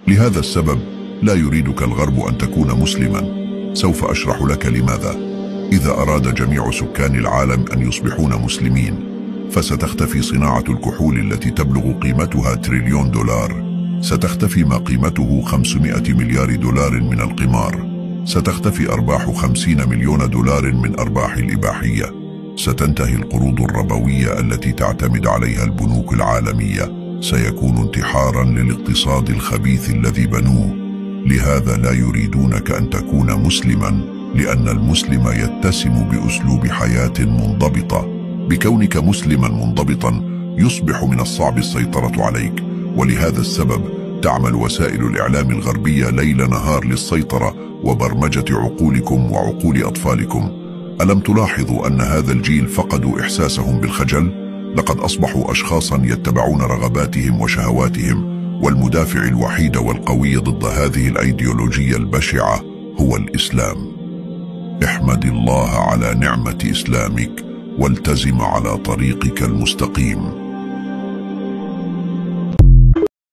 لهذا السبب لا يريدك الغرب أن تكون مسلما. سوف أشرح لك لماذا. إذا أراد جميع سكان العالم أن يصبحون مسلمين، فستختفي صناعة الكحول التي تبلغ قيمتها تريليون دولار، ستختفي ما قيمته 500 مليار دولار من القمار، ستختفي أرباح 50 مليون دولار من أرباح الإباحية، ستنتهي القروض الربوية التي تعتمد عليها البنوك العالمية، سيكون انتحارا للاقتصاد الخبيث الذي بنوه. لهذا لا يريدونك أن تكون مسلما، لأن المسلم يتسم بأسلوب حياة منضبطة. بكونك مسلما منضبطا يصبح من الصعب السيطرة عليك، ولهذا السبب تعمل وسائل الإعلام الغربية ليل نهار للسيطرة وبرمجة عقولكم وعقول أطفالكم. ألم تلاحظوا أن هذا الجيل فقدوا إحساسهم بالخجل؟ لقد أصبحوا أشخاصا يتبعون رغباتهم وشهواتهم، والمدافع الوحيد والقوي ضد هذه الأيديولوجية البشعة هو الإسلام. احمد الله على نعمة إسلامك والتزم على طريقك المستقيم.